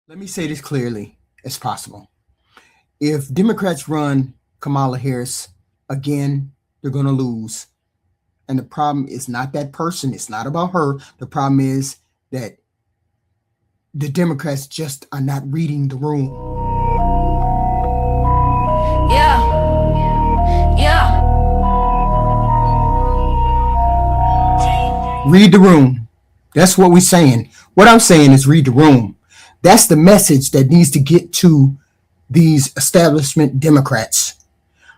Let me say this clearly as possible. If Democrats run Kamala Harris again, they're going to lose. And the problem is not that person, it's not about her. The problem is that the Democrats just are not reading the room. Yeah, yeah. Read the room. That's what we're saying. What I'm saying is read the room. That's the message that needs to get to these establishment Democrats.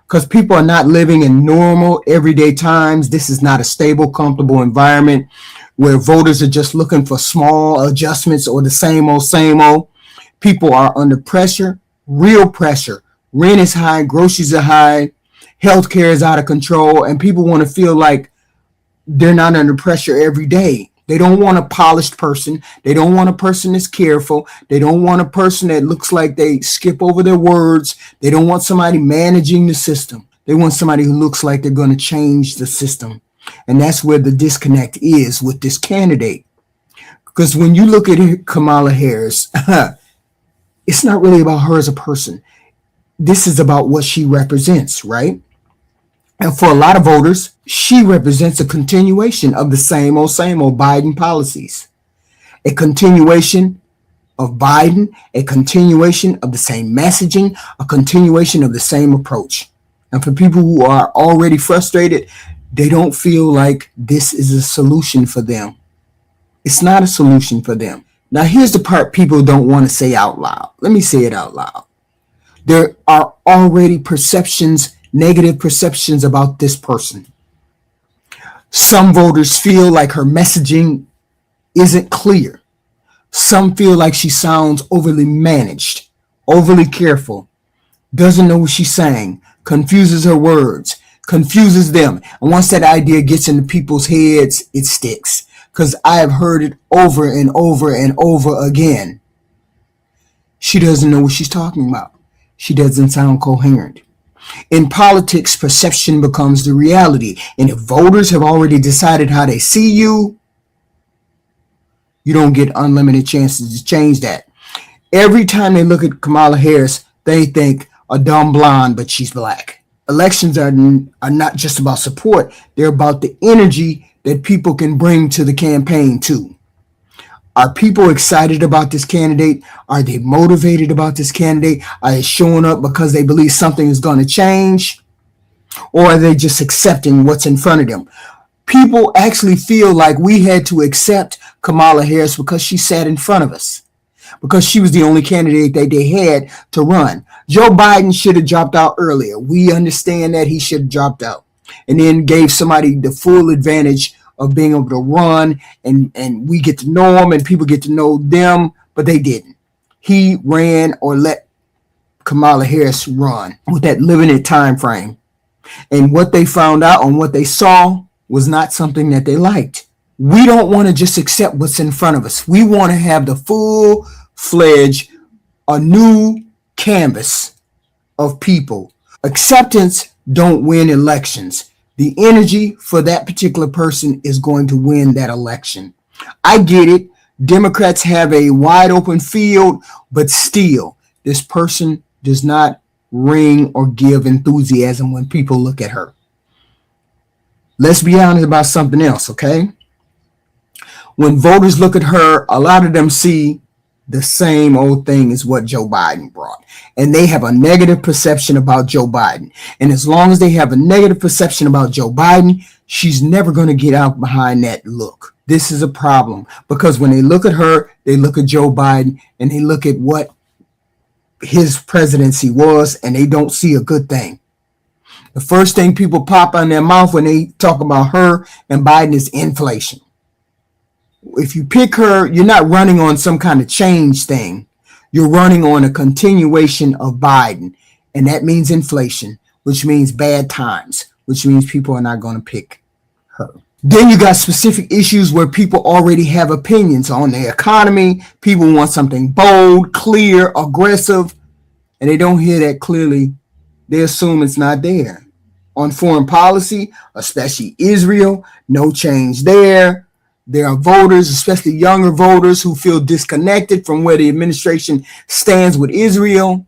Because people are not living in normal, everyday times. This is not a stable, comfortable environment where voters are just looking for small adjustments or the same old, same old. People are under pressure, real pressure. Rent is high, groceries are high, healthcare is out of control, and people want to feel like they're not under pressure every day. They don't want a polished person. They don't want a person that's careful. They don't want a person that looks like they skip over their words. They don't want somebody managing the system. They want somebody who looks like they're going to change the system. And that's where the disconnect is with this candidate. Because when you look at Kamala Harris, it's not really about her as a person. This is about what she represents, right? And for a lot of voters, she represents a continuation of the same old Biden policies. A continuation of Biden, a continuation of the same messaging, a continuation of the same approach. And for people who are already frustrated, they don't feel like this is a solution for them. It's not a solution for them. Now, here's the part people don't want to say out loud. Let me say it out loud. There are already negative perceptions about this person. Some voters feel like her messaging isn't clear. Some feel like she sounds overly managed, overly careful, doesn't know what she's saying, confuses her words, confuses them. And once that idea gets into people's heads, it sticks. Because I have heard it over and over and over again. She doesn't know what she's talking about. She doesn't sound coherent. In politics, perception becomes the reality. And if voters have already decided how they see you, you don't get unlimited chances to change that. Every time they look at Kamala Harris, they think a dumb blonde, but she's black. Elections are not just about support. They're about the energy that people can bring to the campaign too. Are people excited about this candidate? Are they motivated about this candidate? Are they showing up because they believe something is going to change? Or are they just accepting what's in front of them? People actually feel like we had to accept Kamala Harris because she sat in front of us, because she was the only candidate that they had to run. Joe Biden should have dropped out earlier. We understand that he should have dropped out and then gave somebody the full advantage of being able to run, and we get to know them and people get to know them, but they didn't. He ran or let Kamala Harris run with that limited time frame. And what they found out and what they saw was not something that they liked. We don't want to just accept what's in front of us. We want to have the full-fledged, a new canvas of people. Acceptance don't win elections. The energy for that particular person is going to win that election. I get it. Democrats have a wide open field, but still, this person does not ring or give enthusiasm when people look at her. Let's be honest about something else, okay? When voters look at her, a lot of them see the same old thing as what Joe Biden brought. And they have a negative perception about Joe Biden. And as long as they have a negative perception about Joe Biden, she's never going to get out behind that look. This is a problem because when they look at her, they look at Joe Biden and they look at what his presidency was, and they don't see a good thing. The first thing people pop on their mouth when they talk about her and Biden is inflation. If you pick her, you're not running on some kind of change thing. You're running on a continuation of Biden. And that means inflation, which means bad times, which means people are not going to pick her. Then you got specific issues where people already have opinions on the economy. People want something bold, clear, aggressive, and they don't hear that clearly. They assume it's not there. On foreign policy, especially Israel, no change there. There are voters, especially younger voters, who feel disconnected from where the administration stands with Israel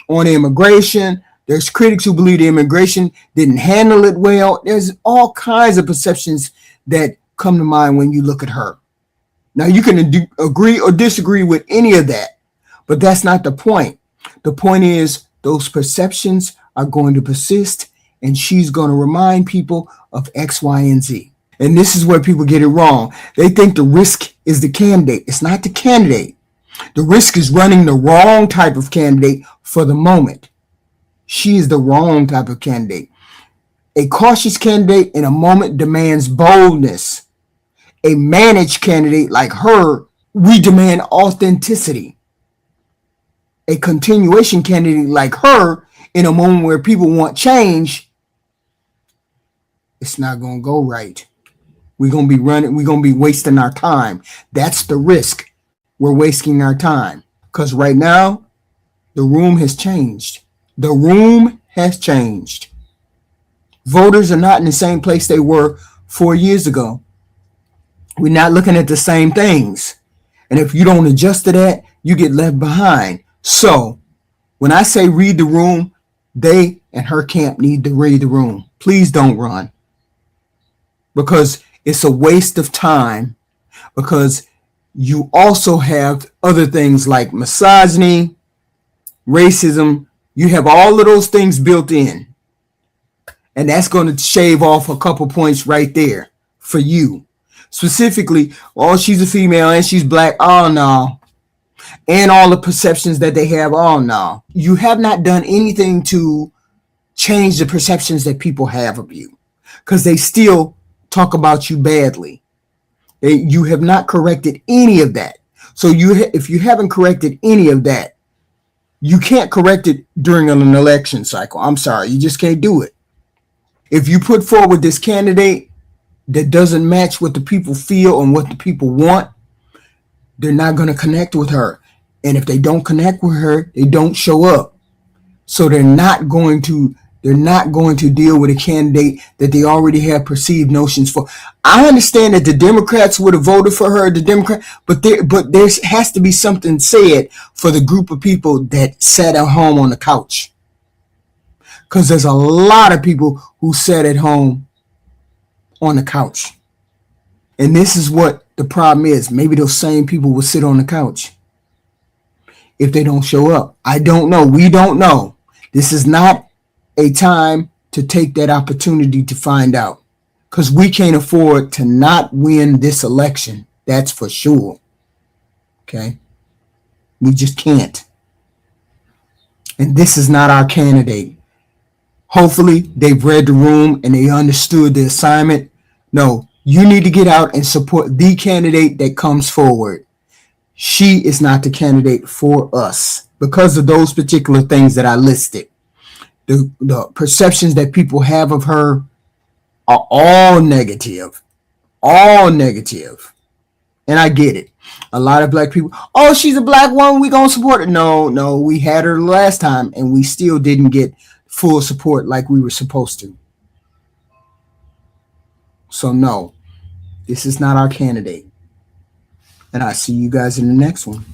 on immigration. There's critics who believe the immigration didn't handle it well. There's all kinds of perceptions that come to mind when you look at her. Now, you can agree or disagree with any of that, but that's not the point. The point is those perceptions are going to persist, and she's going to remind people of X, Y, and Z. And this is where people get it wrong. They think the risk is the candidate. It's not the candidate. The risk is running the wrong type of candidate for the moment. She is the wrong type of candidate. A cautious candidate in a moment demands boldness. A managed candidate like her, we demand authenticity. A continuation candidate like her, in a moment where people want change, it's not going to go right. We're going to be wasting our time. That's the risk. We're wasting our time. Because right now, the room has changed. The room has changed. Voters are not in the same place they were 4 years ago. We're not looking at the same things. And if you don't adjust to that, you get left behind. So when I say read the room, they and her camp need to read the room. Please don't run. Because it's a waste of time. Because you also have other things like misogyny, racism. You have all of those things built in. And that's going to shave off a couple points right there for you. Specifically, oh, she's a female and she's black. Oh, no. And all the perceptions that they have. Oh, no. You have not done anything to change the perceptions that people have of you. Because they still talk about you badly. You have not corrected any of that. So if you haven't corrected any of that, you can't correct it during an election cycle. I'm sorry. You just can't do it. If you put forward this candidate that doesn't match what the people feel and what the people want, they're not going to connect with her. And if they don't connect with her, they don't show up. So they're not going to deal with a candidate that they already have perceived notions for. I understand that the Democrats would have voted for her, but there has to be something said for the group of people that sat at home on the couch. Because there's a lot of people who sat at home on the couch. And this is what the problem is. Maybe those same people will sit on the couch if they don't show up. I don't know. We don't know. This is not a time to take that opportunity to find out. Because we can't afford to not win this election. That's for sure. Okay? We just can't. And this is not our candidate. Hopefully, they've read the room and they understood the assignment. No, you need to get out and support the candidate that comes forward. She is not the candidate for us because of those particular things that I listed. The perceptions that people have of her are all negative. All negative. And I get it. A lot of black people, oh, she's a black woman, we gonna support her. No, we had her last time and we still didn't get full support like we were supposed to. So no, this is not our candidate. And I see you guys in the next one.